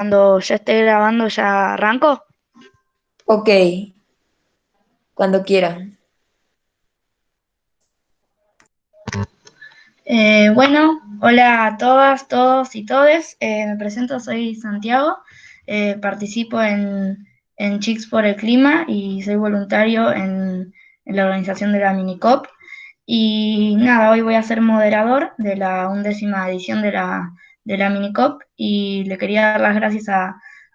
Cuando ya esté grabando, ya arranco. Ok, cuando quieran. Bueno, hola a todas, todos y todes. Me presento, soy Santiago. Participo en Chicks por el Clima y soy voluntario en la organización de la Minicop. Y nada, hoy voy a ser moderador de la 11ª edición de la Minicop y le quería dar las gracias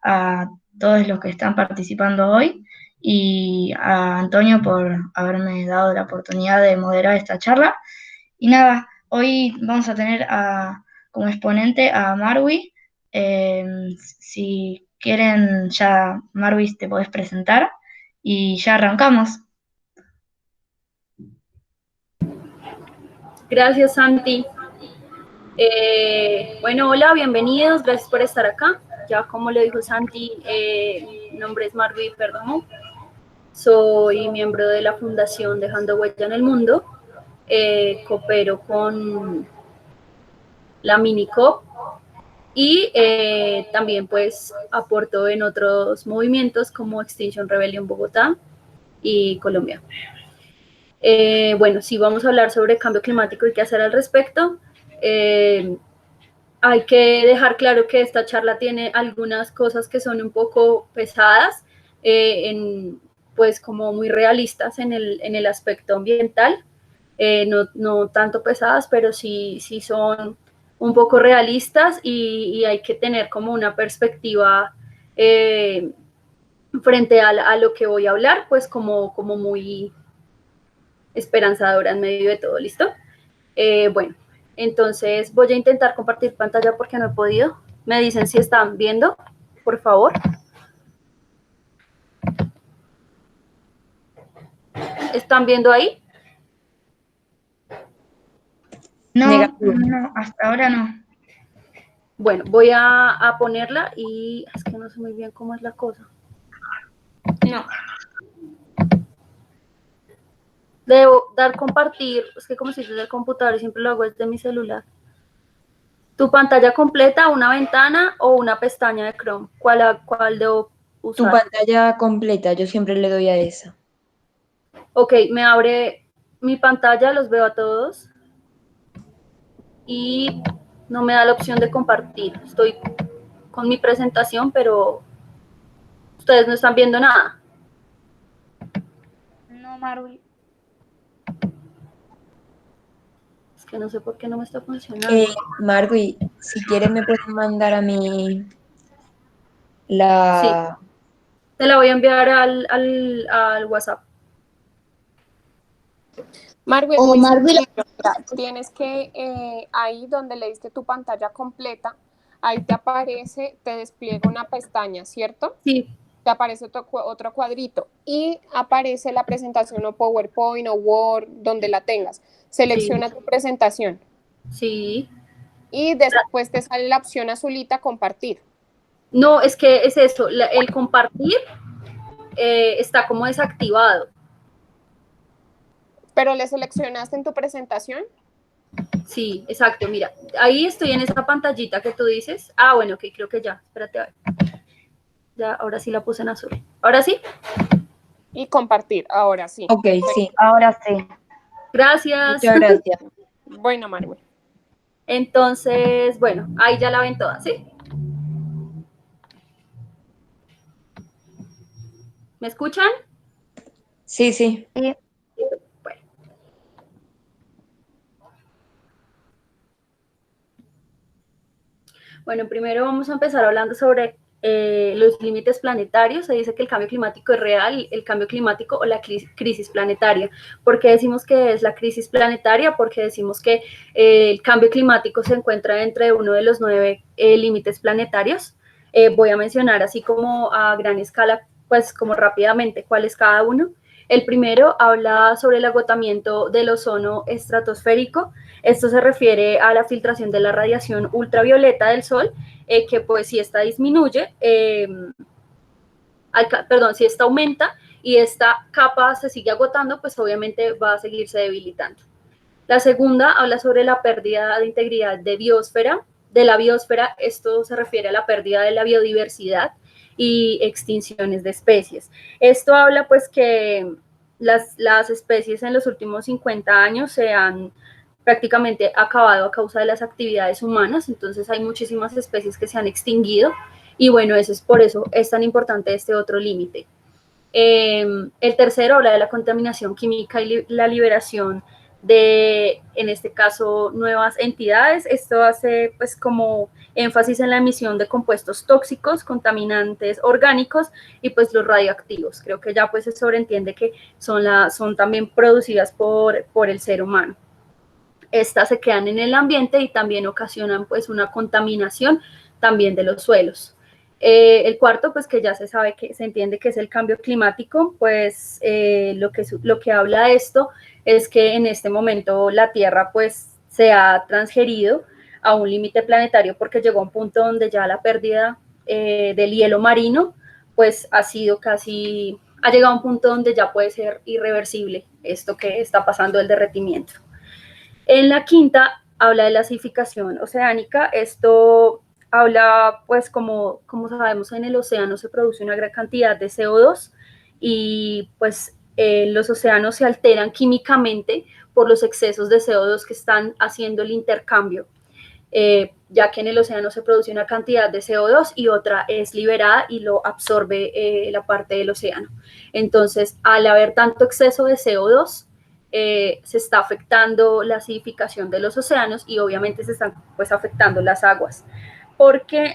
a todos los que están participando hoy y a Antonio por haberme dado la oportunidad de moderar esta charla. Y nada, hoy vamos a tener como exponente a Marwi. Eh, si quieren, ya Marwi te podés presentar y ya arrancamos. Gracias, Santi. Bueno, hola, bienvenidos, gracias por estar acá. Ya como lo dijo Santi, mi nombre es Marvi Perdomo, soy miembro de la Fundación Dejando Huella en el Mundo, coopero con la Minicop y también pues aporto en otros movimientos como Extinction Rebellion Bogotá y Colombia. Bueno, sí, vamos a hablar sobre cambio climático y qué hacer al respecto. Hay que dejar claro que esta charla tiene algunas cosas que son un poco pesadas, pues como muy realistas en el aspecto ambiental, no tanto pesadas, pero sí son un poco realistas y hay que tener como una perspectiva frente a lo que voy a hablar, pues como muy esperanzadora en medio de todo, ¿listo? Bueno, entonces voy a intentar compartir pantalla porque no he podido. Me dicen si están viendo, por favor. ¿Están viendo ahí? No, Negativo. no, hasta ahora no. Bueno, voy a ponerla y es que no sé muy bien cómo es la cosa. No. Debo dar compartir, es que como si desde el computador y siempre lo hago desde mi celular. ¿Tu pantalla completa, una ventana o una pestaña de Chrome? ¿Cuál debo Tu usar? pantalla completa, yo siempre le doy a esa. Ok, me abre mi pantalla, los veo a todos y no me da la opción de compartir. Estoy con mi presentación, pero ustedes no están viendo nada. No, Marwi. Es que no sé por qué no me está Eh, funcionando. Margui, si quieres me puedes mandar a mí Sí, la... te la voy a enviar al WhatsApp. Margo, es O muy Marwi. sencillo. Mira, tienes que ahí donde le diste tu pantalla completa, ahí te aparece, te despliega una pestaña, ¿cierto? Sí, Te aparece otro cuadrito y aparece la presentación o PowerPoint o Word, donde la tengas. sí, Selecciona tu presentación sí. y después te sale la opción azulita compartir. No, es que es eso, el compartir está como desactivado. Pero le seleccionaste en tu presentación. Sí, exacto, mira, ahí estoy en esa pantallita que tú dices. Ah, bueno, ok, creo que ya, espérate a ver. Ya, ahora sí la puse en azul. ¿Ahora sí? Y compartir, ahora sí. Ok, sí. Perfecto. Ahora sí. Gracias. Muchas gracias. Bueno, Margo. Entonces, bueno, ahí ya la ven todas, ¿sí? ¿Me escuchan? Sí, sí. Sí. Bueno, bueno, primero vamos a empezar hablando sobre los límites planetarios. Se dice que el cambio climático es real, el cambio climático o la crisis planetaria. ¿Por qué decimos que es la crisis planetaria? Porque decimos que el cambio climático se encuentra entre uno de los 9 límites planetarios. Voy a mencionar así como a gran escala, pues como rápidamente cuál es cada uno. El primero habla sobre el agotamiento del ozono estratosférico. Esto se refiere a la filtración de la radiación ultravioleta del Sol, que pues si esta disminuye, si esta aumenta y esta capa se sigue agotando, pues obviamente va a seguirse debilitando. La segunda habla sobre la pérdida de integridad de biosfera, de la biosfera, esto se refiere a la pérdida de la biodiversidad y extinciones de especies. Esto habla pues que las especies en los últimos 50 años se han prácticamente acabado a causa de las actividades humanas, entonces hay muchísimas especies que se han extinguido y bueno, eso es por eso es tan importante este otro límite. El tercero habla de la contaminación química y la liberación de, en este caso, nuevas entidades. Esto hace pues como énfasis en la emisión de compuestos tóxicos, contaminantes orgánicos y pues los radioactivos. Creo que ya pues se sobreentiende que son también producidas por el ser humano. Estas se quedan en el ambiente y también ocasionan pues una contaminación también de los suelos. El cuarto, pues que ya se sabe, que se entiende que es el cambio climático, pues lo que habla de esto es que en este momento la Tierra pues se ha transferido a un límite planetario porque llegó a un punto donde ya la pérdida del hielo marino pues ha llegado a un punto donde ya puede ser irreversible esto que está pasando, el derretimiento. En la quinta habla de la acidificación oceánica. Esto habla, pues, como sabemos, en el océano se produce una gran cantidad de CO2 y, pues, los océanos se alteran químicamente por los excesos de CO2 que están haciendo el intercambio, ya que en el océano se produce una cantidad de CO2 y otra es liberada y lo absorbe la parte del océano. Entonces, al haber tanto exceso de CO2, se está afectando la acidificación de los océanos y obviamente se están pues afectando las aguas porque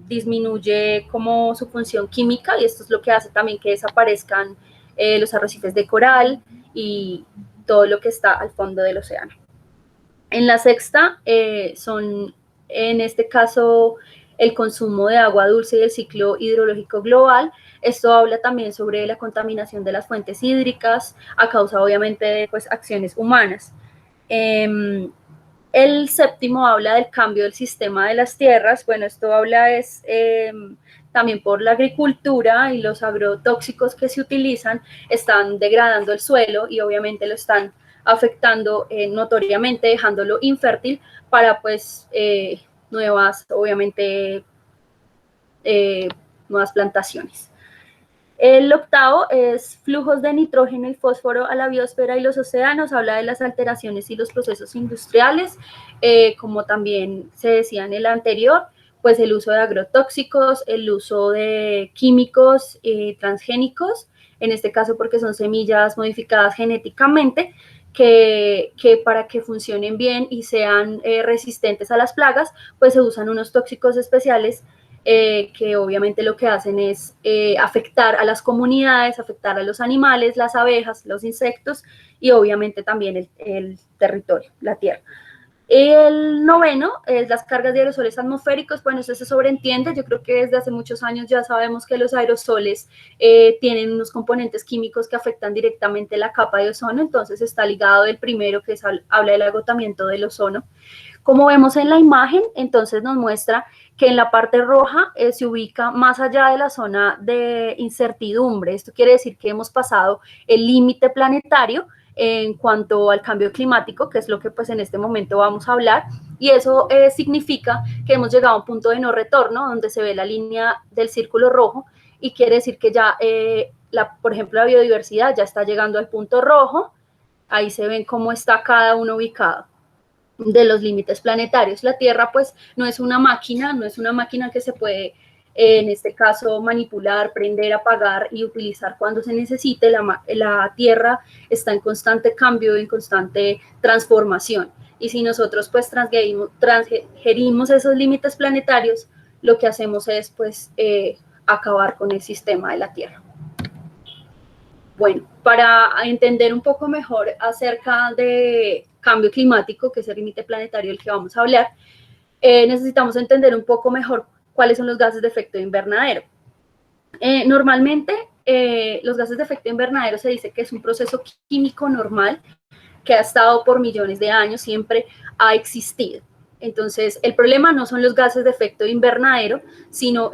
disminuye como su función química y esto es lo que hace también que desaparezcan los arrecifes de coral y todo lo que está al fondo del océano. En la sexta son, en este caso, el consumo de agua dulce y el ciclo hidrológico global. Esto habla también sobre la contaminación de las fuentes hídricas a causa, obviamente, de pues, acciones humanas. El séptimo habla del cambio del sistema de las tierras. Bueno, esto habla también por la agricultura y los agrotóxicos que se utilizan están degradando el suelo y obviamente lo están afectando notoriamente, dejándolo infértil para pues nuevas, obviamente, nuevas plantaciones. El octavo es flujos de nitrógeno y fósforo a la biosfera y los océanos. Habla de las alteraciones y los procesos industriales, como también se decía en el anterior, pues el uso de agrotóxicos, el uso de químicos transgénicos, en este caso porque son semillas modificadas genéticamente, que para que funcionen bien y sean resistentes a las plagas, pues se usan unos tóxicos especiales que obviamente lo que hacen es afectar a las comunidades, afectar a los animales, las abejas, los insectos y obviamente también el territorio, la tierra. El noveno es las cargas de aerosoles atmosféricos. Bueno, eso se sobreentiende. Yo creo que desde hace muchos años ya sabemos que los aerosoles tienen unos componentes químicos que afectan directamente la capa de ozono, entonces está ligado el primero, que habla del agotamiento del ozono. Como vemos en la imagen, entonces nos muestra que en la parte roja se ubica más allá de la zona de incertidumbre. Esto quiere decir que hemos pasado el límite planetario en cuanto al cambio climático, que es lo que pues en este momento vamos a hablar, y eso significa que hemos llegado a un punto de no retorno, donde se ve la línea del círculo rojo, y quiere decir que ya, por ejemplo, la biodiversidad ya está llegando al punto rojo. Ahí se ven cómo está cada uno ubicado de los límites planetarios. La Tierra pues no es una máquina que se puede en este caso manipular, prender, apagar y utilizar cuando se necesite. La Tierra está en constante cambio, en constante transformación, y si nosotros pues transgerimos esos límites planetarios, lo que hacemos es pues acabar con el sistema de la Tierra. Bueno, para entender un poco mejor acerca de cambio climático, que es el límite planetario del que vamos a hablar, necesitamos entender un poco mejor cuáles son los gases de efecto invernadero. Normalmente, los gases de efecto invernadero se dice que es un proceso químico normal que ha estado por millones de años, siempre ha existido. Entonces, el problema no son los gases de efecto invernadero, sino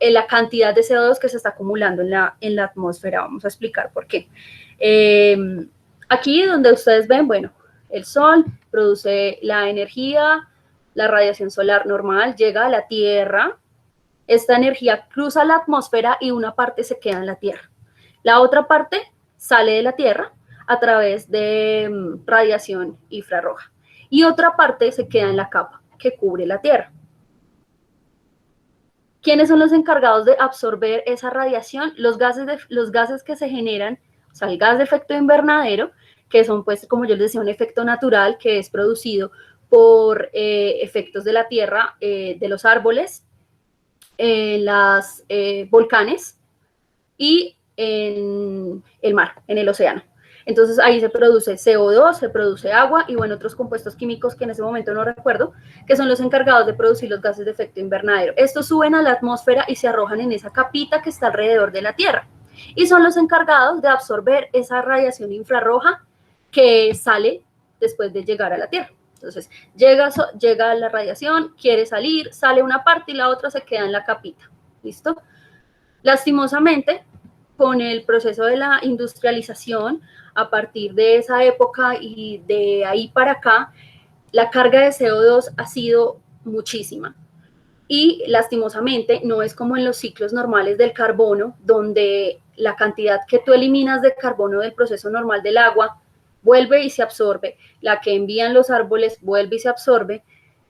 la cantidad de CO2 que se está acumulando en la atmósfera. Vamos a explicar por qué. Aquí donde ustedes ven, bueno, el sol produce la energía la radiación solar normal llega a la Tierra, esta energía cruza la atmósfera y una parte se queda en la Tierra. La otra parte sale de la Tierra a través de radiación infrarroja y otra parte se queda en la capa que cubre la Tierra. ¿Quiénes son los encargados de absorber esa radiación? Los gases que se generan, o sea, el gas de efecto invernadero, que son, pues, como yo les decía, un efecto natural que es producido por efectos de la Tierra, de los árboles, los volcanes y en el mar, en el océano. Entonces ahí se produce CO2, se produce agua y bueno, otros compuestos químicos que en ese momento no recuerdo, que son los encargados de producir los gases de efecto invernadero. Estos suben a la atmósfera y se arrojan en esa capita que está alrededor de la Tierra. Y son los encargados de absorber esa radiación infrarroja que sale después de llegar a la Tierra. Entonces, llega la radiación, quiere salir, sale una parte y la otra se queda en la capita. ¿Listo? Lastimosamente, con el proceso de la industrialización, a partir de esa época y de ahí para acá, la carga de CO2 ha sido muchísima. Y lastimosamente no es como en los ciclos normales del carbono, donde la cantidad que tú eliminas de carbono del proceso normal del agua vuelve y se absorbe, la que envían los árboles vuelve y se absorbe,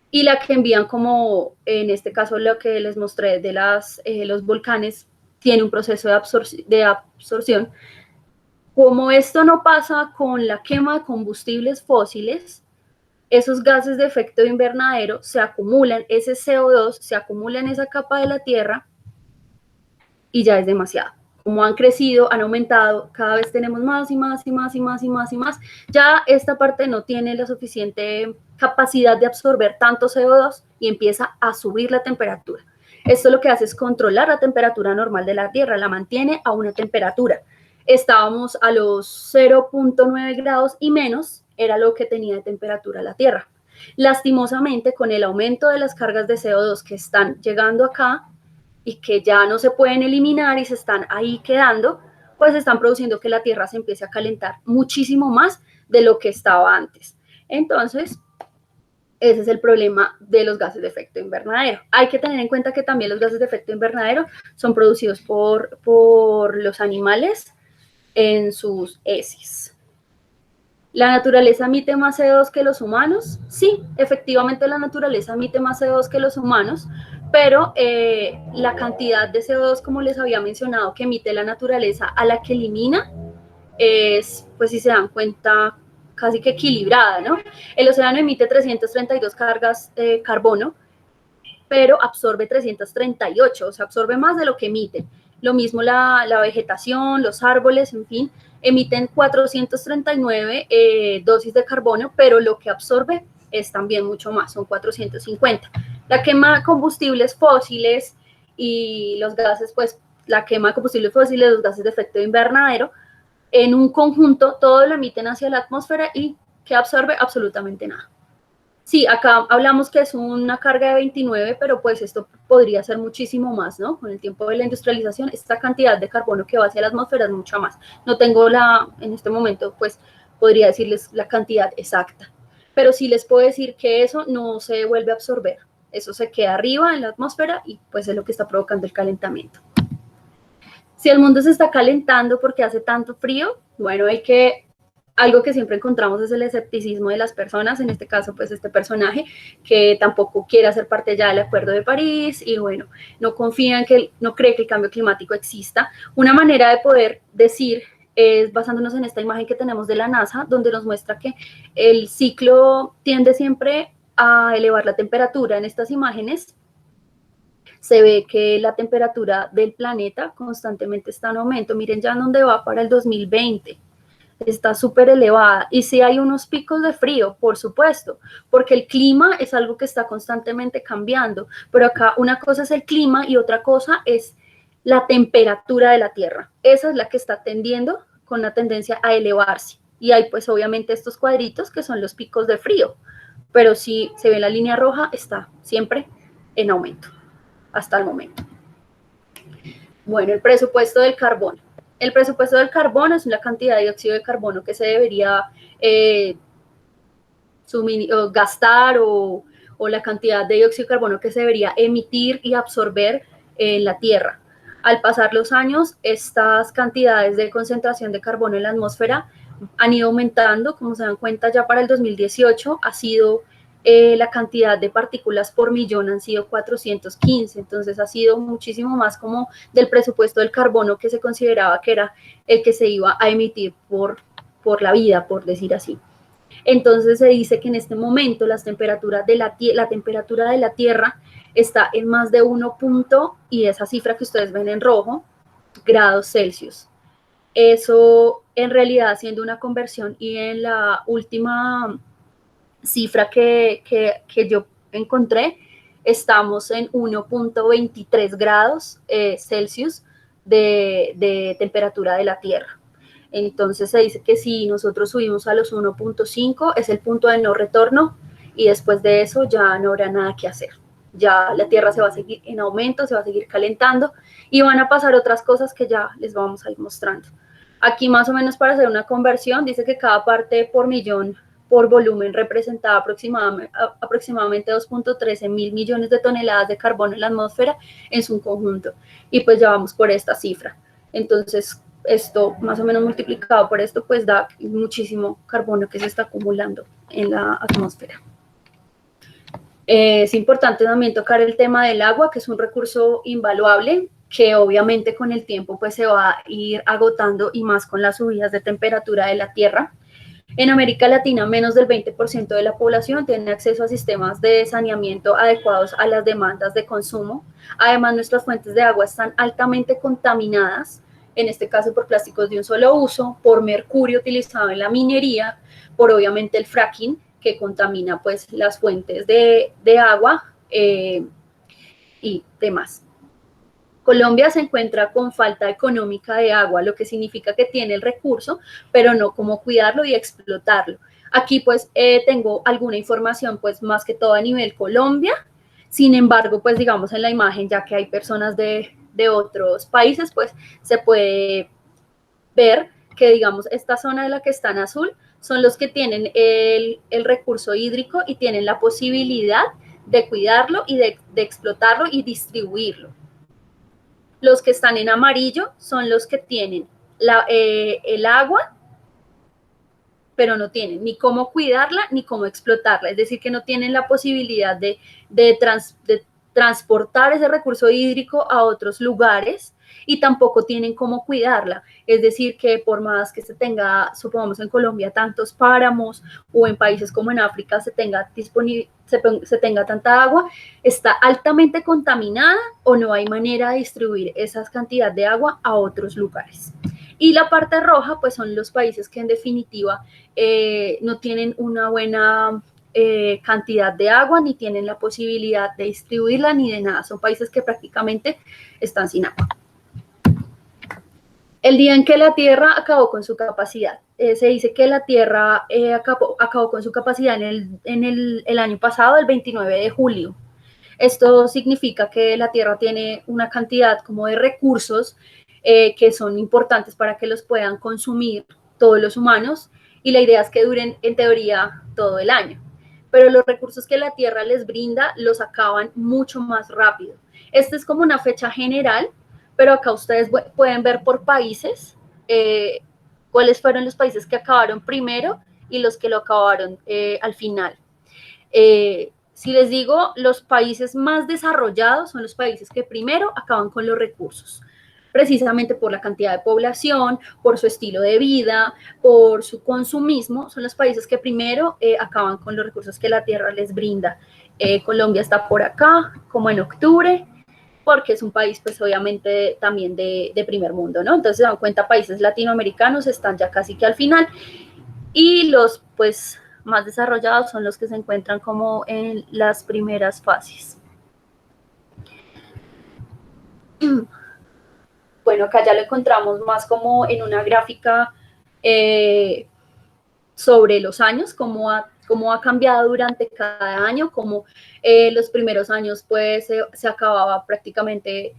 y la que envían, como en este caso lo que les mostré de los volcanes, tiene un proceso de absorción. Como esto no pasa con la quema de combustibles fósiles, esos gases de efecto invernadero se acumulan, ese CO2 se acumula en esa capa de la Tierra y ya es demasiado. Como han crecido, han aumentado, cada vez tenemos más y más y más y más y más y más. Ya esta parte no tiene la suficiente capacidad de absorber tanto CO2 y empieza a subir la temperatura. Esto lo que hace es controlar la temperatura normal de la Tierra, la mantiene a una temperatura. Estábamos a los 0.9 grados y menos, era lo que tenía de temperatura la Tierra. Lastimosamente, con el aumento de las cargas de CO2 que están llegando acá y que ya no se pueden eliminar y se están ahí quedando, pues están produciendo que la Tierra se empiece a calentar muchísimo más de lo que estaba antes. Entonces, ese es el problema de los gases de efecto invernadero. Hay que tener en cuenta que también los gases de efecto invernadero son producidos por los animales en sus heces. ¿La naturaleza emite más CO2 que los humanos? Sí, efectivamente la naturaleza emite más CO2 que los humanos, pero la cantidad de CO2, como les había mencionado, que emite la naturaleza a la que elimina es, pues si se dan cuenta, casi que equilibrada, ¿no? El océano emite 332 cargas de carbono, pero absorbe 338, o sea, absorbe más de lo que emite. Lo mismo la vegetación, los árboles, en fin, emiten 439 dosis de carbono, pero lo que absorbe es también mucho más, son 450. La quema de combustibles fósiles y los gases, pues la quema de combustibles fósiles, los gases de efecto invernadero, en un conjunto todo lo emiten hacia la atmósfera y que absorbe absolutamente nada. Sí, acá hablamos que es una carga de 29, pero pues esto podría ser muchísimo más, ¿no? Con el tiempo de la industrialización, esta cantidad de carbono que va hacia la atmósfera es mucha más. No tengo en este momento, pues, podría decirles la cantidad exacta, pero sí les puedo decir que eso no se vuelve a absorber. Eso se queda arriba en la atmósfera y pues es lo que está provocando el calentamiento. Si el mundo se está calentando porque hace tanto frío, bueno, algo que siempre encontramos es el escepticismo de las personas, en este caso, pues este personaje que tampoco quiere hacer parte ya del Acuerdo de París y bueno, no confía no cree que el cambio climático exista. Una manera de poder decir es basándonos en esta imagen que tenemos de la NASA, donde nos muestra que el ciclo tiende siempre a elevar la temperatura. En estas imágenes se ve que la temperatura del planeta constantemente está en aumento. Miren ya en dónde va para el 2020. Está súper elevada. Y sí hay unos picos de frío, por supuesto, porque el clima es algo que está constantemente cambiando. Pero acá una cosa es el clima y otra cosa es la temperatura de la Tierra. Esa es la que está tendiendo con la tendencia a elevarse. Y hay pues obviamente estos cuadritos que son los picos de frío. Pero si se ve la línea roja, está siempre en aumento hasta el momento. Bueno, el presupuesto del carbono. El presupuesto del carbono es la cantidad de dióxido de carbono que se debería gastar o o la cantidad de dióxido de carbono que se debería emitir y absorber en la Tierra. Al pasar los años, estas cantidades de concentración de carbono en la atmósfera han ido aumentando. Como se dan cuenta, ya para el 2018 ha sido la cantidad de partículas por millón han sido 415, entonces ha sido muchísimo más como del presupuesto del carbono que se consideraba que era el que se iba a emitir por la vida, por decir así. Entonces se dice que en este momento la temperatura de la Tierra está en más de 1 punto, y esa cifra que ustedes ven en rojo, grados Celsius. Eso en realidad, haciendo una conversión, y en la última cifra que yo encontré, estamos en 1.23 grados Celsius de temperatura de la Tierra. Entonces se dice que si nosotros subimos a los 1.5 es el punto de no retorno, y después de eso ya no habrá nada que hacer. Ya la Tierra se va a seguir en aumento, se va a seguir calentando, y van a pasar otras cosas que ya les vamos a ir mostrando. Aquí, más o menos, para hacer una conversión, dice que cada parte por millón por volumen representaba aproximadamente 2.13 mil millones de toneladas de carbono en la atmósfera en su conjunto, y pues ya vamos por esta cifra. Entonces, esto más o menos multiplicado por esto, pues da muchísimo carbono que se está acumulando en la atmósfera. Es importante también tocar el tema del agua, que es un recurso invaluable, que obviamente con el tiempo pues se va a ir agotando, y más con las subidas de temperatura de la Tierra. En América Latina, menos del 20% de la población tiene acceso a sistemas de saneamiento adecuados a las demandas de consumo. Además, nuestras fuentes de agua están altamente contaminadas, en este caso por plásticos de un solo uso, por mercurio utilizado en la minería, por obviamente el fracking, que contamina pues las fuentes de agua y demás. Colombia se encuentra con falta económica de agua, lo que significa que tiene el recurso, pero no cómo cuidarlo y explotarlo. Aquí pues tengo alguna información, pues más que todo a nivel Colombia. Sin embargo, pues digamos en la imagen, ya que hay personas de otros países, pues se puede ver que, digamos, esta zona de la que está en azul son los que tienen el recurso hídrico y tienen la posibilidad de cuidarlo y de explotarlo y distribuirlo. Los que están en amarillo son los que tienen el agua, pero no tienen ni cómo cuidarla ni cómo explotarla. Es decir, que no tienen la posibilidad de transportar ese recurso hídrico a otros lugares, y tampoco tienen cómo cuidarla. Es decir, que por más que se tenga, supongamos en Colombia, tantos páramos, o en países como en África se tenga tanta agua, está altamente contaminada, o no hay manera de distribuir esa cantidad de agua a otros lugares. Y la parte roja, pues son los países que en definitiva no tienen una buena cantidad de agua, ni tienen la posibilidad de distribuirla, ni de nada. Son países que prácticamente están sin agua. El día en que la Tierra acabó con su capacidad, se dice que la Tierra acabó con su capacidad en el año pasado, el 29 de julio. Esto significa que la Tierra tiene una cantidad como de recursos que son importantes para que los puedan consumir todos los humanos, y la idea es que duren en teoría todo el año. Pero los recursos que la Tierra les brinda los acaban mucho más rápido. Esta es como una fecha general, pero acá ustedes pueden ver por países cuáles fueron los países que acabaron primero y los que lo acabaron al final. Si les digo, los países más desarrollados son los países que primero acaban con los recursos, precisamente por la cantidad de población, por su estilo de vida, por su consumismo. Son los países que primero acaban con los recursos que la Tierra les brinda. Colombia está por acá, como en octubre, porque es un país, pues obviamente también de primer mundo, ¿no? Entonces se dan cuenta, países latinoamericanos están ya casi que al final, y los, pues, más desarrollados son los que se encuentran como en las primeras fases. Bueno, acá ya lo encontramos más como en una gráfica sobre los años, cómo ha cambiado durante cada año, como los primeros años pues se acababa prácticamente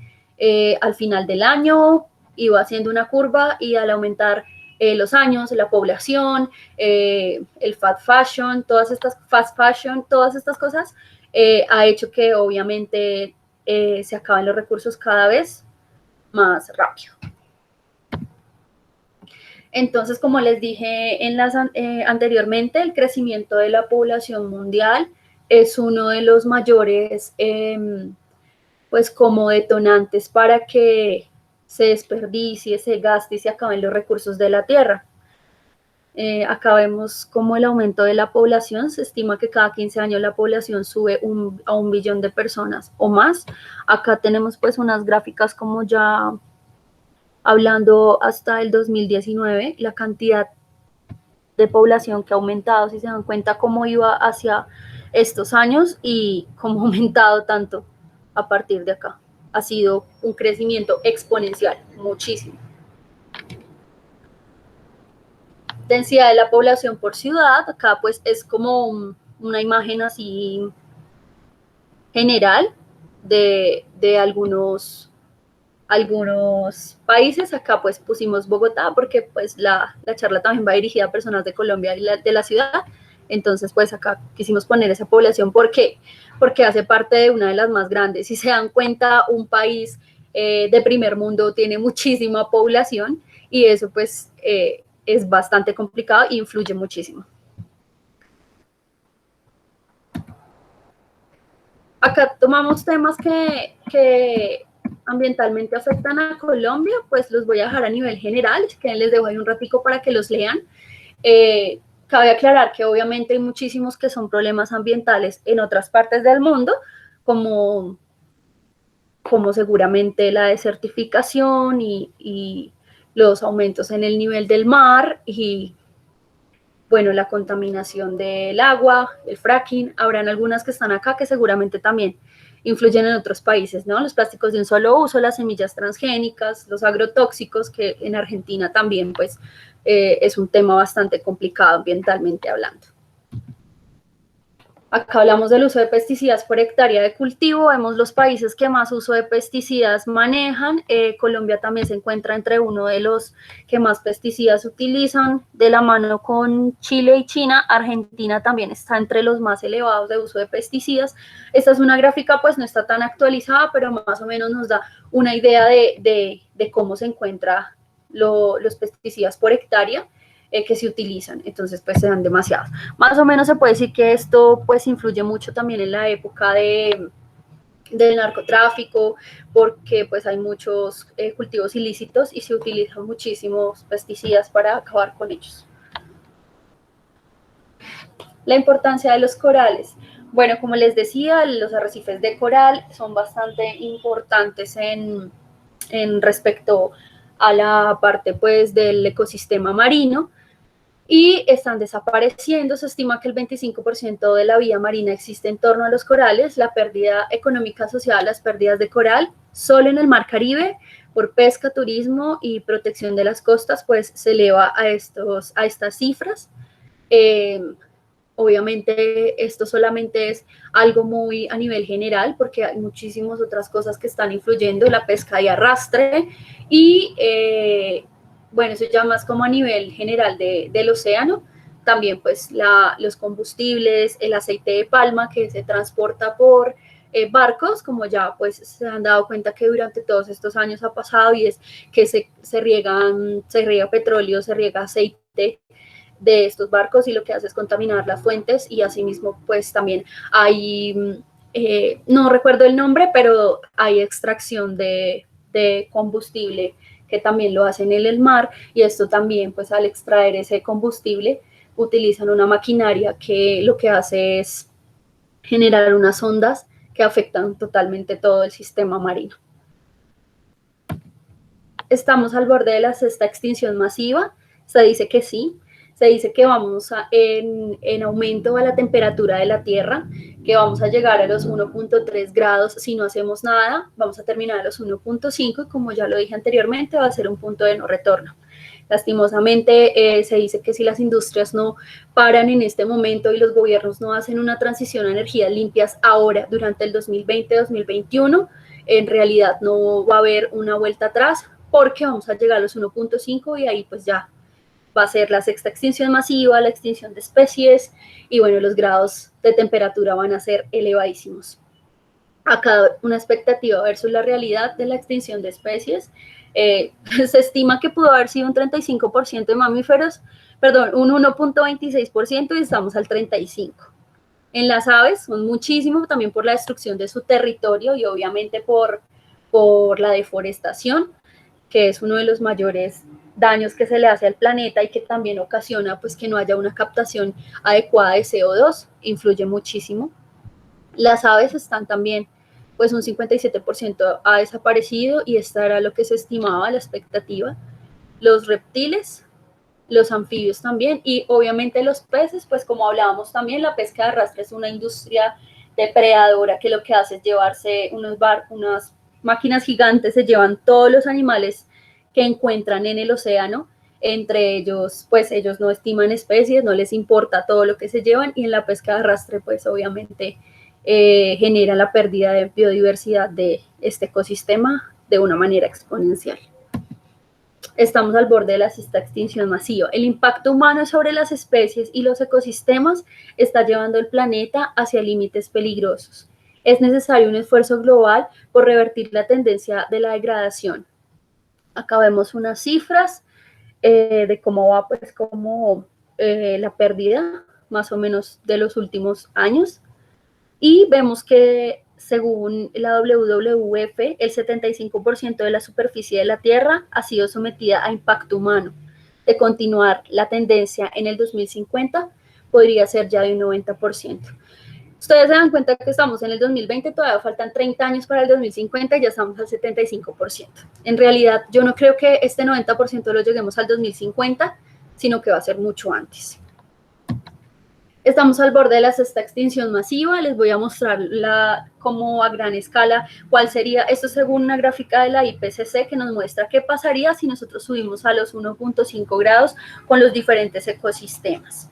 al final del año, iba haciendo una curva, y al aumentar los años, la población, el fast fashion, todas estas cosas, ha hecho que obviamente se acaben los recursos cada vez más rápido. Entonces, como les dije anteriormente, el crecimiento de la población mundial es uno de los mayores, pues como detonantes para que se desperdicie, se gaste y se acaben los recursos de la tierra. Acá vemos cómo el aumento de la población, se estima que cada 15 años la población sube a 1 billón de personas o más. Acá tenemos pues unas gráficas como ya hablando hasta el 2019, la cantidad de población que ha aumentado, si se dan cuenta cómo iba hacia estos años y cómo ha aumentado tanto a partir de acá. Ha sido un crecimiento exponencial, muchísimo. Densidad de la población por ciudad, acá pues es como una imagen así general de algunos países. Acá pues pusimos Bogotá porque pues la charla también va dirigida a personas de Colombia y de la ciudad, entonces pues acá quisimos poner esa población. ¿Por qué? Porque hace parte de una de las más grandes. Si se dan cuenta, un país de primer mundo tiene muchísima población y eso pues es bastante complicado e influye muchísimo. Acá tomamos temas que ambientalmente afectan a Colombia, pues los voy a dejar a nivel general, que les dejo ahí un ratico para que los lean. Cabe aclarar que obviamente hay muchísimos que son problemas ambientales en otras partes del mundo, como seguramente la desertificación y los aumentos en el nivel del mar y, bueno, la contaminación del agua, el fracking. Habrán algunas que están acá que seguramente también influyen en otros países, ¿no? Los plásticos de un solo uso, las semillas transgénicas, los agrotóxicos, que en Argentina también, pues, es un tema bastante complicado ambientalmente hablando. Acá hablamos del uso de pesticidas por hectárea de cultivo. Vemos los países que más uso de pesticidas manejan. Colombia también se encuentra entre uno de los que más pesticidas utilizan, de la mano con Chile y China. Argentina también está entre los más elevados de uso de pesticidas. Esta es una gráfica, pues no está tan actualizada, pero más o menos nos da una idea de cómo se encuentran los pesticidas por hectárea que se utilizan. Entonces pues se dan demasiados. Más o menos se puede decir que esto pues influye mucho también en la época del narcotráfico, porque pues hay muchos cultivos ilícitos y se utilizan muchísimos pesticidas para acabar con ellos. La importancia de los corales. Bueno, como les decía, los arrecifes de coral son bastante importantes en respecto a la parte pues del ecosistema marino, y están desapareciendo. Se estima que el 25% de la vida marina existe en torno a los corales. La pérdida económica asociada a las pérdidas de coral solo en el Mar Caribe por pesca, turismo y protección de las costas, pues se eleva a estas cifras. Obviamente esto solamente es algo muy a nivel general, porque hay muchísimas otras cosas que están influyendo, la pesca de arrastre y bueno, eso ya más como a nivel general del océano. También pues los combustibles, el aceite de palma que se transporta por barcos, como ya pues se han dado cuenta que durante todos estos años ha pasado, y es que se riega petróleo, se riega aceite de estos barcos, y lo que hace es contaminar las fuentes. Y asimismo pues también hay, no recuerdo el nombre, pero hay extracción de combustible que también lo hacen en el mar, y esto también pues al extraer ese combustible utilizan una maquinaria que lo que hace es generar unas ondas que afectan totalmente todo el sistema marino. ¿Estamos al borde de la sexta extinción masiva? Se dice que sí. Se dice que vamos en aumento a la temperatura de la Tierra, que vamos a llegar a los 1.3 grados si no hacemos nada. Vamos a terminar a los 1.5 y, como ya lo dije anteriormente, va a ser un punto de no retorno. Lastimosamente se dice que si las industrias no paran en este momento y los gobiernos no hacen una transición a energías limpias ahora, durante el 2020-2021, en realidad no va a haber una vuelta atrás, porque vamos a llegar a los 1.5 y ahí pues ya va a ser la sexta extinción masiva, la extinción de especies, y bueno, los grados de temperatura van a ser elevadísimos. Acá una expectativa versus la realidad de la extinción de especies. Se estima que pudo haber sido un 35% de mamíferos, perdón, un 1.26% y estamos al 35%. En las aves son muchísimos, también por la destrucción de su territorio y obviamente por la deforestación, que es uno de los mayores daños que se le hace al planeta y que también ocasiona pues que no haya una captación adecuada de CO2, influye muchísimo. Las aves están también, pues un 57% ha desaparecido y esta era lo que se estimaba, la expectativa. Los reptiles, los anfibios también y obviamente los peces, pues como hablábamos también, la pesca de arrastre es una industria depredadora que lo que hace es llevarse unas máquinas gigantes, se llevan todos los animales que encuentran en el océano, entre ellos, pues ellos no estiman especies, no les importa todo lo que se llevan y en la pesca de arrastre, pues obviamente genera la pérdida de biodiversidad de este ecosistema de una manera exponencial. Estamos al borde de la sexta extinción masiva. El impacto humano sobre las especies y los ecosistemas está llevando el planeta hacia límites peligrosos. Es necesario un esfuerzo global por revertir la tendencia de la degradación. Acá vemos unas cifras de cómo va pues, la pérdida más o menos de los últimos años. Y vemos que según la WWF, el 75% de la superficie de la Tierra ha sido sometida a impacto humano. De continuar la tendencia en el 2050, podría ser ya de un 90%. Ustedes se dan cuenta que estamos en el 2020, todavía faltan 30 años para el 2050 y ya estamos al 75%. En realidad, yo no creo que este 90% lo lleguemos al 2050, sino que va a ser mucho antes. Estamos al borde de la sexta extinción masiva. Les voy a mostrar como a gran escala cuál sería, esto según una gráfica de la IPCC que nos muestra qué pasaría si nosotros subimos a los 1.5 grados con los diferentes ecosistemas.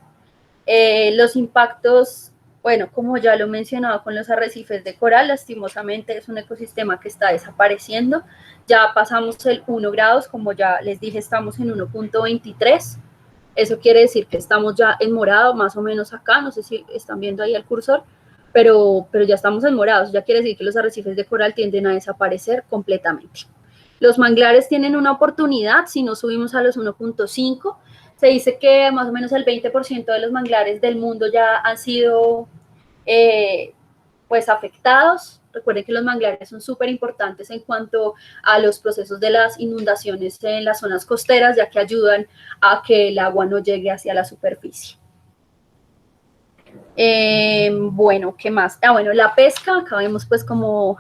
Los impactos, bueno, como ya lo mencionaba con los arrecifes de coral, lastimosamente es un ecosistema que está desapareciendo. Ya pasamos el 1 grados, como ya les dije, estamos en 1.23. Eso quiere decir que estamos ya en morado, más o menos acá, no sé si están viendo ahí el cursor, pero ya estamos en morados, ya quiere decir que los arrecifes de coral tienden a desaparecer completamente. Los manglares tienen una oportunidad si no subimos a los 1.5. Se dice que más o menos el 20% de los manglares del mundo ya han sido pues afectados. Recuerden que los manglares son súper importantes en cuanto a los procesos de las inundaciones en las zonas costeras, ya que ayudan a que el agua no llegue hacia la superficie. Bueno, ¿qué más? Bueno, la pesca, acá vemos pues como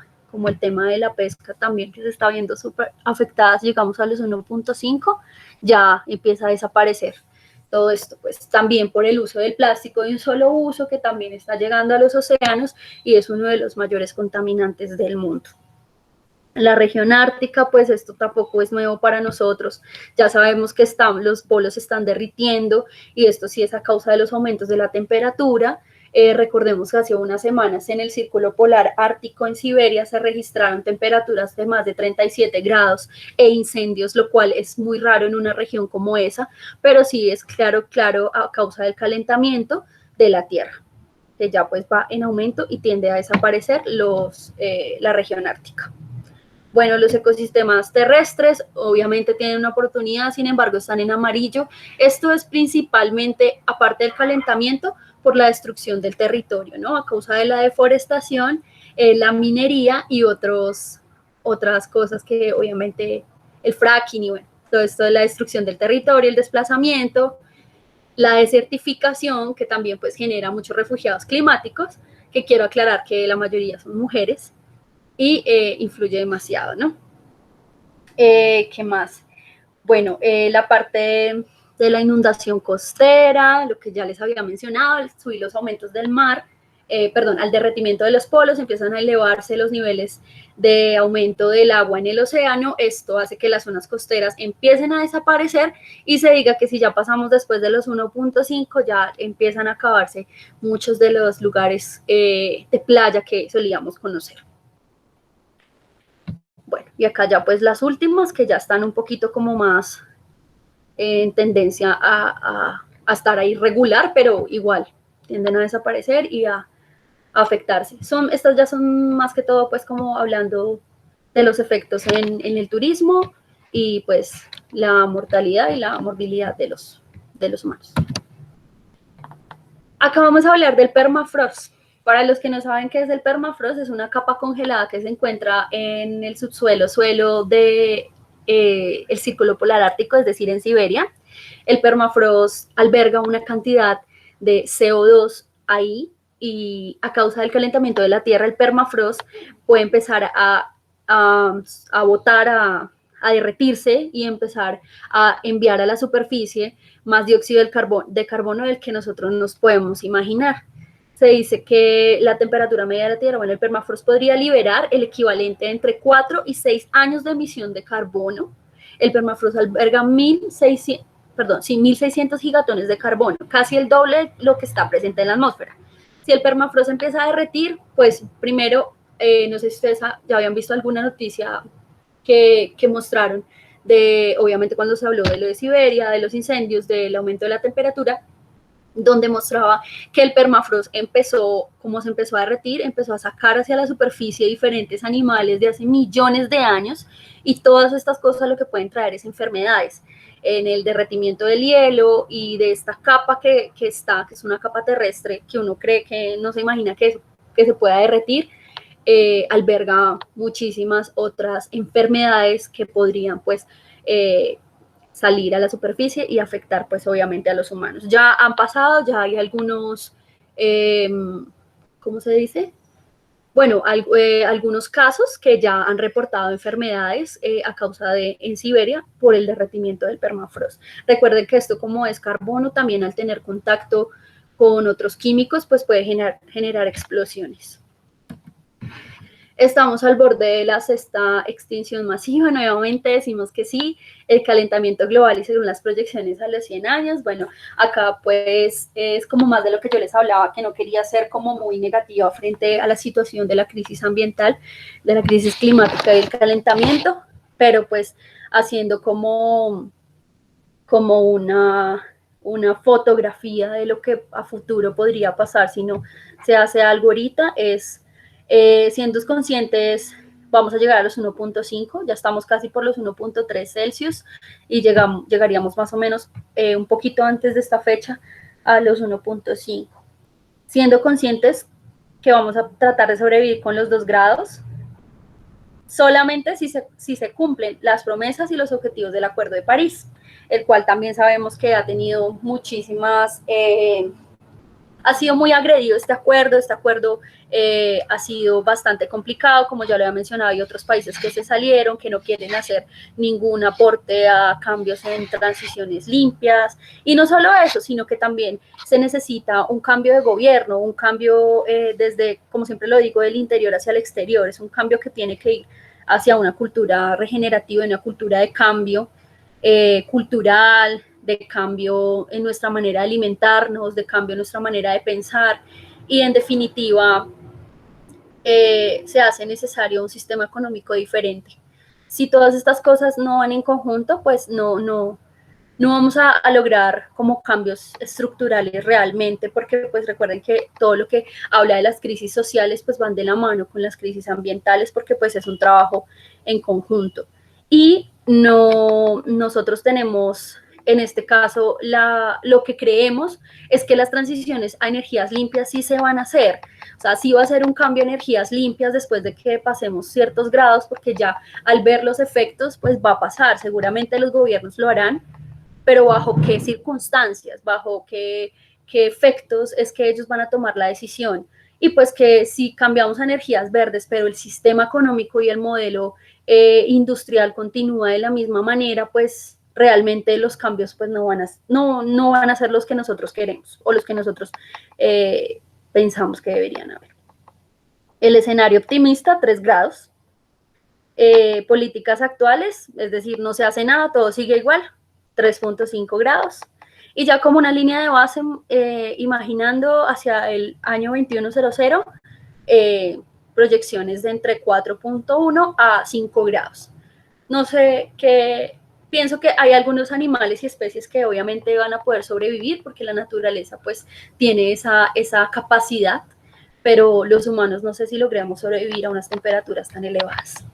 el tema de la pesca también que se está viendo súper afectada. Si llegamos a los 1.5, ya empieza a desaparecer. Todo esto, pues también por el uso del plástico de un solo uso que también está llegando a los océanos y es uno de los mayores contaminantes del mundo. La región ártica, pues esto tampoco es nuevo para nosotros. Ya sabemos que los polos se están derritiendo y esto sí es a causa de los aumentos de la temperatura. Recordemos que hace unas semanas en el Círculo Polar Ártico en Siberia se registraron temperaturas de más de 37 grados e incendios, lo cual es muy raro en una región como esa, pero sí es claro a causa del calentamiento de la Tierra, que ya pues va en aumento y tiende a desaparecer la región ártica. Bueno, los ecosistemas terrestres obviamente tienen una oportunidad, sin embargo están en amarillo. Esto es principalmente, aparte del calentamiento, por la destrucción del territorio, ¿no? A causa de la deforestación, la minería y otras cosas que obviamente el fracking y bueno, todo esto de la destrucción del territorio, el desplazamiento, la desertificación, que también pues genera muchos refugiados climáticos, que quiero aclarar que la mayoría son mujeres, y influye demasiado, ¿no? ¿Qué más? Bueno, la parte de la inundación costera, lo que ya les había mencionado, subir los aumentos del mar, al derretimiento de los polos, empiezan a elevarse los niveles de aumento del agua en el océano. Esto hace que las zonas costeras empiecen a desaparecer y se diga que si ya pasamos después de los 1.5, ya empiezan a acabarse muchos de los lugares de playa que solíamos conocer. Bueno, y acá ya pues las últimas que ya están un poquito como más en tendencia a estar ahí regular, pero igual tienden a desaparecer y a afectarse. Estas ya son más que todo pues como hablando de los efectos en el turismo y pues la mortalidad y la morbilidad de los humanos. Acá vamos a hablar del permafrost. Para los que no saben qué es el permafrost, es una capa congelada que se encuentra en el suelo de el Círculo Polar Ártico, es decir, en Siberia. El permafrost alberga una cantidad de CO2 ahí y a causa del calentamiento de la Tierra, el permafrost puede empezar a botar, a derretirse y empezar a enviar a la superficie más dióxido de carbono del que nosotros nos podemos imaginar. Se dice que la temperatura media de la Tierra, bueno, el permafrost podría liberar el equivalente entre 4 y 6 años de emisión de carbono. El permafrost alberga 1.600 gigatones de carbono, casi el doble de lo que está presente en la atmósfera. Si el permafrost empieza a derretir, pues primero, no sé si ustedes ya habían visto alguna noticia que mostraron obviamente cuando se habló de lo de Siberia, de los incendios, del aumento de la temperatura, donde mostraba que el permafrost como se empezó a derretir, empezó a sacar hacia la superficie diferentes animales de hace millones de años, y todas estas cosas lo que pueden traer es enfermedades. En el derretimiento del hielo y de esta capa que es una capa terrestre que uno cree que no se imagina que se pueda derretir, alberga muchísimas otras enfermedades que podrían pues salir a la superficie y afectar pues obviamente a los humanos. Ya han pasado, ya hay algunos, ¿cómo se dice? Bueno, algunos casos que ya han reportado enfermedades a causa en Siberia por el derretimiento del permafrost. Recuerden que esto, como es carbono, también al tener contacto con otros químicos pues puede generar explosiones. Estamos al borde de la sexta extinción masiva. Nuevamente decimos que sí, el calentamiento global y según las proyecciones a los 100 años. Bueno, acá pues es como más de lo que yo les hablaba, que no quería ser como muy negativa frente a la situación de la crisis ambiental, de la crisis climática y el calentamiento, pero pues haciendo como una fotografía de lo que a futuro podría pasar si no se hace algo ahorita. Siendo conscientes, vamos a llegar a los 1.5, ya estamos casi por los 1.3 Celsius y llegaríamos más o menos un poquito antes de esta fecha a los 1.5. Siendo conscientes que vamos a tratar de sobrevivir con los 2 grados, solamente si se cumplen las promesas y los objetivos del Acuerdo de París, el cual también sabemos que ha tenido muchísimas... ha sido muy agredido este acuerdo ha sido bastante complicado, como ya lo había mencionado, hay otros países que se salieron, que no quieren hacer ningún aporte a cambios en transiciones limpias, y no solo eso, sino que también se necesita un cambio de gobierno, un cambio desde, como siempre lo digo, del interior hacia el exterior, es un cambio que tiene que ir hacia una cultura regenerativa, una cultura de cambio cultural, de cambio en nuestra manera de alimentarnos, de cambio en nuestra manera de pensar, y en definitiva se hace necesario un sistema económico diferente. Si todas estas cosas no van en conjunto, pues no vamos a lograr como cambios estructurales realmente, porque pues recuerden que todo lo que habla de las crisis sociales pues van de la mano con las crisis ambientales, porque pues es un trabajo en conjunto. Y nosotros tenemos... En este caso, lo que creemos es que las transiciones a energías limpias sí se van a hacer. O sea, sí va a ser un cambio a energías limpias después de que pasemos ciertos grados, porque ya al ver los efectos, pues va a pasar. Seguramente los gobiernos lo harán, pero bajo qué circunstancias, bajo qué efectos es que ellos van a tomar la decisión. Y pues que si cambiamos a energías verdes, pero el sistema económico y el modelo industrial continúa de la misma manera, pues realmente los cambios pues no van a ser los que nosotros queremos o los que nosotros pensamos que deberían haber. El escenario optimista, 3 grados. Políticas actuales, es decir, no se hace nada, todo sigue igual, 3.5 grados. Y ya como una línea de base, imaginando hacia el año 2100, proyecciones de entre 4.1 a 5 grados. No sé qué pienso que hay algunos animales y especies que obviamente van a poder sobrevivir porque la naturaleza pues tiene esa capacidad, pero los humanos no sé si logramos sobrevivir a unas temperaturas tan elevadas.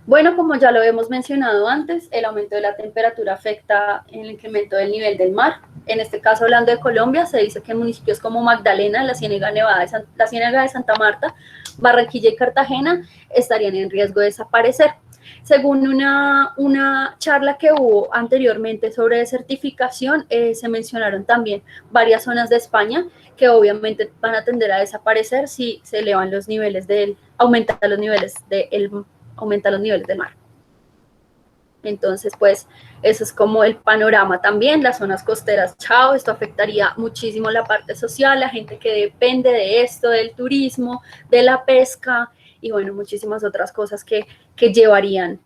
Bueno, como ya lo hemos mencionado antes, el aumento de la temperatura afecta el incremento del nivel del mar. En este caso, hablando de Colombia, se dice que en municipios como Magdalena, la Ciénaga Nevada, la Ciénaga de Santa Marta, Barranquilla y Cartagena estarían en riesgo de desaparecer. Según una charla que hubo anteriormente sobre desertificación, se mencionaron también varias zonas de España que obviamente van a tender a desaparecer si se elevan los niveles aumentan los niveles del mar. Entonces, pues, eso es como el panorama también, las zonas costeras, chao, esto afectaría muchísimo la parte social, la gente que depende de esto, del turismo, de la pesca, y bueno, muchísimas otras cosas que llevarían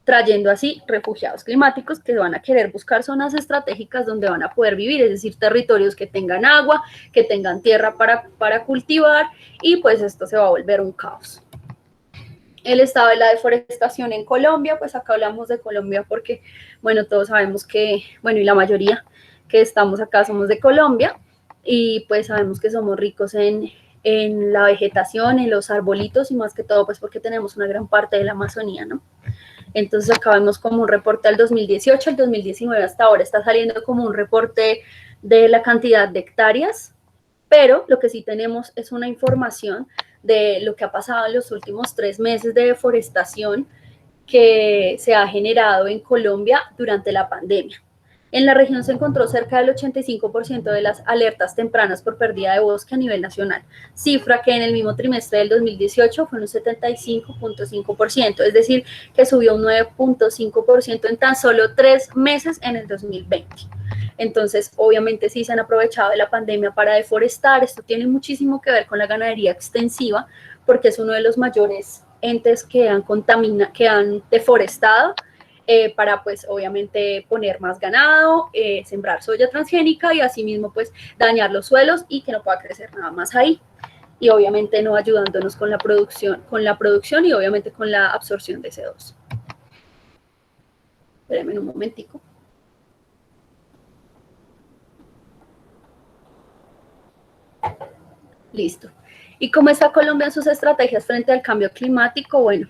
trayendo así refugiados climáticos que van a querer buscar zonas estratégicas donde van a poder vivir, es decir, territorios que tengan agua, que tengan tierra para cultivar, y pues esto se va a volver un caos. El estado de la deforestación en Colombia, pues acá hablamos de Colombia porque, bueno, todos sabemos que, bueno, y la mayoría que estamos acá somos de Colombia, y pues sabemos que somos ricos en la vegetación, en los arbolitos, y más que todo pues porque tenemos una gran parte de la Amazonía, ¿no? Entonces acá vemos como un reporte al 2018, al 2019 hasta ahora está saliendo como un reporte de la cantidad de hectáreas, pero lo que sí tenemos es una información de lo que ha pasado en los últimos 3 meses de deforestación que se ha generado en Colombia durante la pandemia. En la región se encontró cerca del 85% de las alertas tempranas por pérdida de bosque a nivel nacional, cifra que en el mismo trimestre del 2018 fue un 75.5%, es decir, que subió un 9.5% en tan solo 3 meses en el 2020. Entonces, obviamente sí se han aprovechado de la pandemia para deforestar. Esto tiene muchísimo que ver con la ganadería extensiva, porque es uno de los mayores entes que han deforestado para, pues, obviamente poner más ganado, sembrar soya transgénica y asimismo, pues, dañar los suelos y que no pueda crecer nada más ahí. Y obviamente no ayudándonos con la producción y obviamente con la absorción de CO2. Espérenme un momentico. Listo. ¿Y cómo está Colombia en sus estrategias frente al cambio climático? Bueno,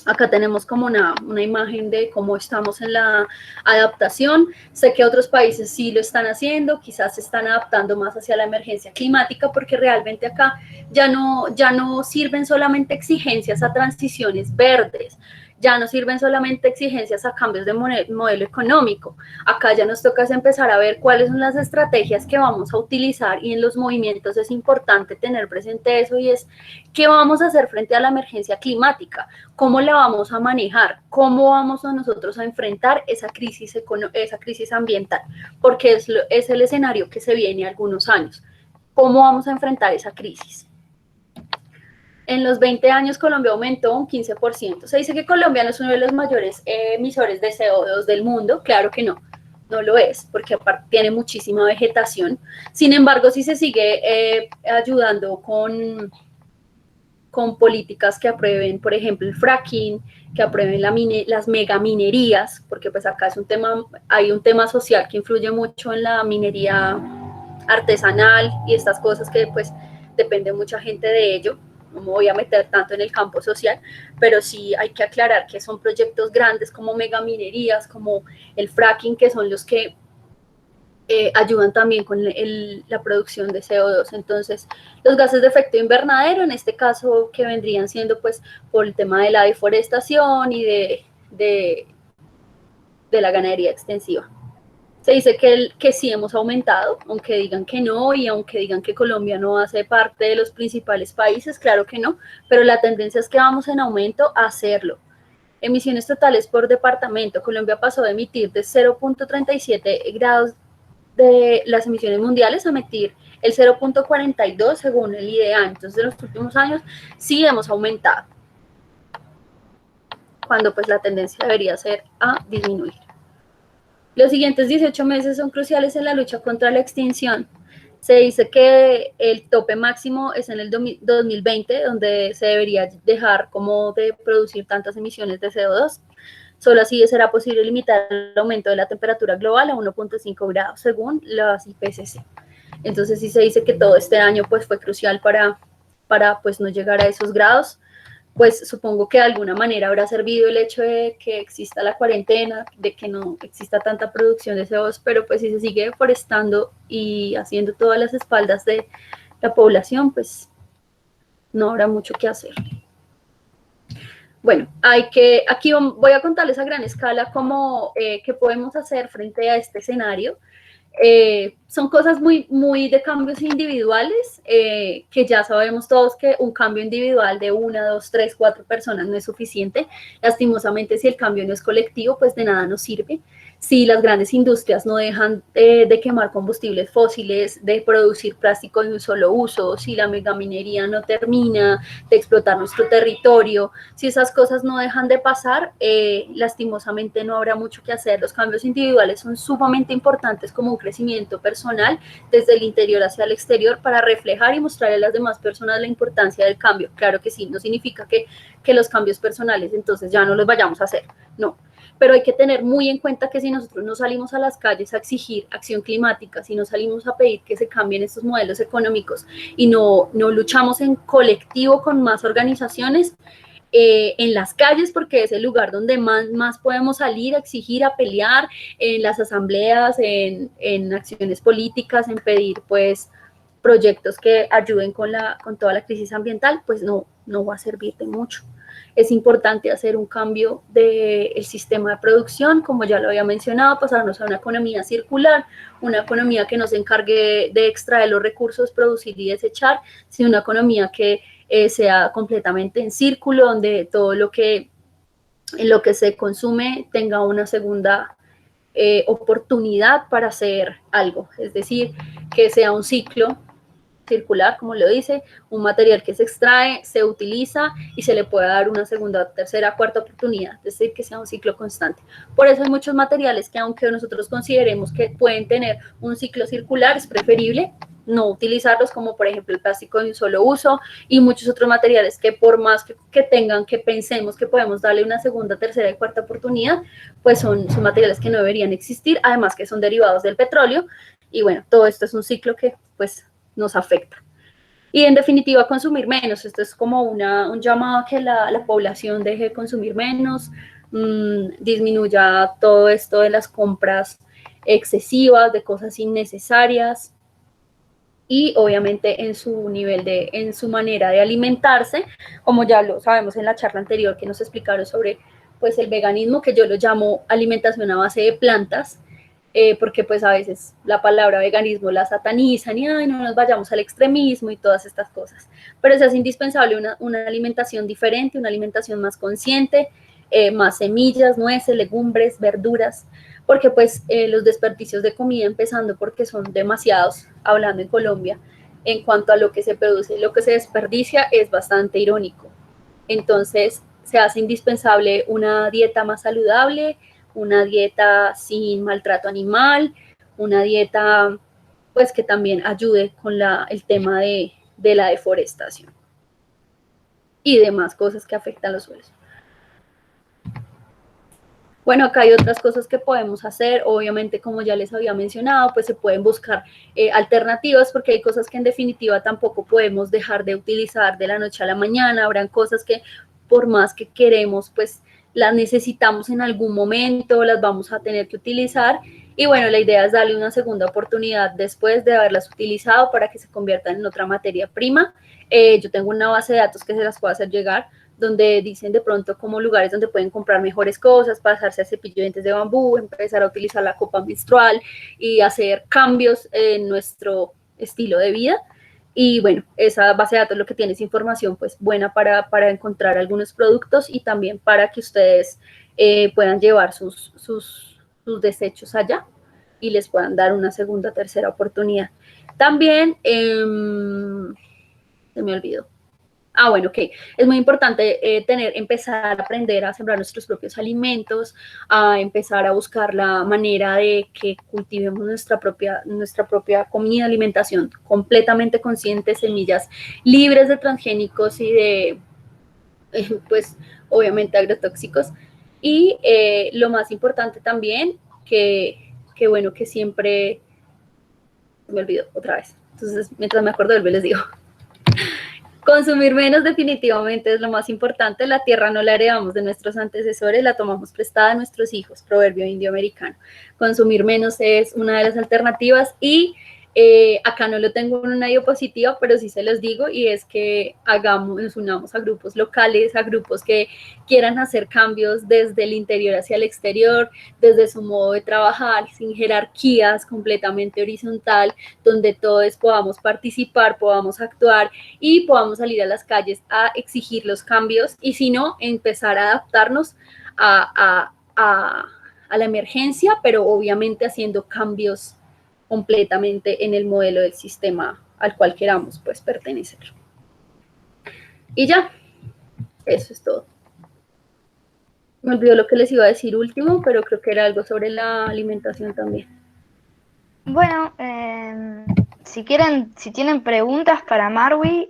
acá tenemos como una imagen de cómo estamos en la adaptación. Sé que otros países sí lo están haciendo, quizás se están adaptando más hacia la emergencia climática, porque realmente acá ya no sirven solamente exigencias a transiciones verdes, ya no sirven solamente exigencias a cambios de modelo económico. Acá ya nos toca empezar a ver cuáles son las estrategias que vamos a utilizar, y en los movimientos es importante tener presente eso, y es qué vamos a hacer frente a la emergencia climática, cómo la vamos a manejar, cómo vamos a nosotros a enfrentar esa crisis ambiental, porque es el escenario que se viene algunos años. ¿Cómo vamos a enfrentar esa crisis? En los 20 años Colombia aumentó un 15%. Se dice que Colombia no es uno de los mayores emisores de CO2 del mundo. Claro que no, no lo es, porque aparte tiene muchísima vegetación. Sin embargo, sí se sigue ayudando con políticas que aprueben, por ejemplo, el fracking, que aprueben las megaminerías, porque pues acá hay un tema social que influye mucho en la minería artesanal y estas cosas que pues depende mucha gente de ello. No me voy a meter tanto en el campo social, pero sí hay que aclarar que son proyectos grandes como megaminerías, como el fracking, que son los que ayudan también con la producción de CO2. Entonces, los gases de efecto invernadero, en este caso, que vendrían siendo pues por el tema de la deforestación y de la ganadería extensiva. Se dice que sí hemos aumentado, aunque digan que no, y aunque digan que Colombia no hace parte de los principales países, claro que no, pero la tendencia es que vamos en aumento a hacerlo. Emisiones totales por departamento. Colombia pasó de emitir de 0.37 grados de las emisiones mundiales a emitir el 0.42 según el IDEA. Entonces, en los últimos años sí hemos aumentado, cuando pues la tendencia debería ser a disminuir. Los siguientes 18 meses son cruciales en la lucha contra la extinción. Se dice que el tope máximo es en el 2020, donde se debería dejar como de producir tantas emisiones de CO2. Solo así será posible limitar el aumento de la temperatura global a 1.5 grados, según las IPCC. Entonces sí se dice que todo este año pues fue crucial para pues no llegar a esos grados. Pues supongo que de alguna manera habrá servido el hecho de que exista la cuarentena, de que no exista tanta producción de CO2, pero pues si se sigue deforestando y haciendo todas las espaldas de la población, pues no habrá mucho que hacer. Bueno, aquí voy a contarles a gran escala cómo, qué podemos hacer frente a este escenario. Son cosas muy de cambios individuales, que ya sabemos todos que un cambio individual de 1, 2, 3, 4 personas no es suficiente. Lastimosamente, si el cambio no es colectivo, pues de nada nos sirve. Si las grandes industrias no dejan de quemar combustibles fósiles, de producir plástico de un solo uso, si la megaminería no termina de explotar nuestro territorio, si esas cosas no dejan de pasar, lastimosamente no habrá mucho que hacer. Los cambios individuales son sumamente importantes como un crecimiento personal desde el interior hacia el exterior para reflejar y mostrarle a las demás personas la importancia del cambio. Claro que sí, no significa que los cambios personales entonces ya no los vayamos a hacer, no. Pero hay que tener muy en cuenta que si nosotros no salimos a las calles a exigir acción climática, si no salimos a pedir que se cambien estos modelos económicos y no luchamos en colectivo con más organizaciones, en las calles, porque es el lugar donde más podemos salir a exigir, a pelear, en las asambleas, en acciones políticas, en pedir pues proyectos que ayuden con toda la crisis ambiental, pues no va a servir de mucho. Es importante hacer un cambio del sistema de producción, como ya lo había mencionado, pasarnos a una economía circular, una economía que no se encargue de extraer los recursos, producir y desechar, sino una economía que sea completamente en círculo, donde todo lo que se consume tenga una segunda oportunidad para hacer algo, es decir, que sea un ciclo circular, como lo dice, un material que se extrae, se utiliza y se le puede dar una segunda, tercera, cuarta oportunidad, es decir, que sea un ciclo constante. Por eso hay muchos materiales que, aunque nosotros consideremos que pueden tener un ciclo circular, es preferible no utilizarlos, como por ejemplo el plástico de un solo uso y muchos otros materiales que por más que tengan, que pensemos que podemos darle una segunda, tercera y cuarta oportunidad, pues son materiales que no deberían existir, además que son derivados del petróleo, y bueno, todo esto es un ciclo que pues nos afecta. Y en definitiva, consumir menos. Esto es como un llamado a que la población deje de consumir menos, disminuya todo esto de las compras excesivas, de cosas innecesarias, y obviamente en su manera de alimentarse, como ya lo sabemos en la charla anterior que nos explicaron sobre pues el veganismo, que yo lo llamo alimentación a base de plantas, porque pues a veces la palabra veganismo la satanizan y ay, no nos vayamos al extremismo y todas estas cosas, pero es indispensable una alimentación diferente, una alimentación más consciente, más semillas, nueces, legumbres, verduras, porque pues los desperdicios de comida, empezando porque son demasiados, hablando en Colombia, en cuanto a lo que se produce y lo que se desperdicia, es bastante irónico. Entonces se hace indispensable una dieta más saludable, una dieta sin maltrato animal, una dieta pues que también ayude con el tema de la deforestación y demás cosas que afectan los suelos. Bueno, acá hay otras cosas que podemos hacer, obviamente como ya les había mencionado, pues se pueden buscar alternativas, porque hay cosas que en definitiva tampoco podemos dejar de utilizar de la noche a la mañana, habrán cosas que por más que queremos, pues las necesitamos en algún momento, las vamos a tener que utilizar, y bueno, la idea es darle una segunda oportunidad después de haberlas utilizado para que se conviertan en otra materia prima. Yo tengo una base de datos que se las puedo hacer llegar, donde dicen de pronto como lugares donde pueden comprar mejores cosas, pasarse al cepillo de dientes de bambú, empezar a utilizar la copa menstrual y hacer cambios en nuestro estilo de vida. Y bueno, esa base de datos lo que tiene es información pues buena para encontrar algunos productos y también para que ustedes puedan llevar sus desechos allá y les puedan dar una segunda, tercera oportunidad. También, se me olvidó. Bueno, ok. Es muy importante empezar a aprender a sembrar nuestros propios alimentos, a empezar a buscar la manera de que cultivemos nuestra propia comida, alimentación completamente consciente, semillas libres de transgénicos y de, pues, obviamente agrotóxicos. Y lo más importante también, bueno, que siempre, me olvido otra vez, entonces mientras me acuerdo les digo. Consumir menos definitivamente es lo más importante. La tierra no la heredamos de nuestros antecesores, la tomamos prestada a nuestros hijos, proverbio indio americano. Consumir menos es una de las alternativas y acá no lo tengo en una diapositiva, pero sí se los digo, y es que nos unamos a grupos locales, a grupos que quieran hacer cambios desde el interior hacia el exterior, desde su modo de trabajar, sin jerarquías, completamente horizontal, donde todos podamos participar, podamos actuar y podamos salir a las calles a exigir los cambios y si no, empezar a adaptarnos a la emergencia, pero obviamente haciendo cambios completamente en el modelo del sistema al cual queramos pues pertenecer. Y ya, eso es todo. Me olvidó lo que les iba a decir último, pero creo que era algo sobre la alimentación también. Bueno, si tienen preguntas para Marwi,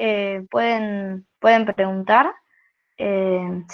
pueden preguntar.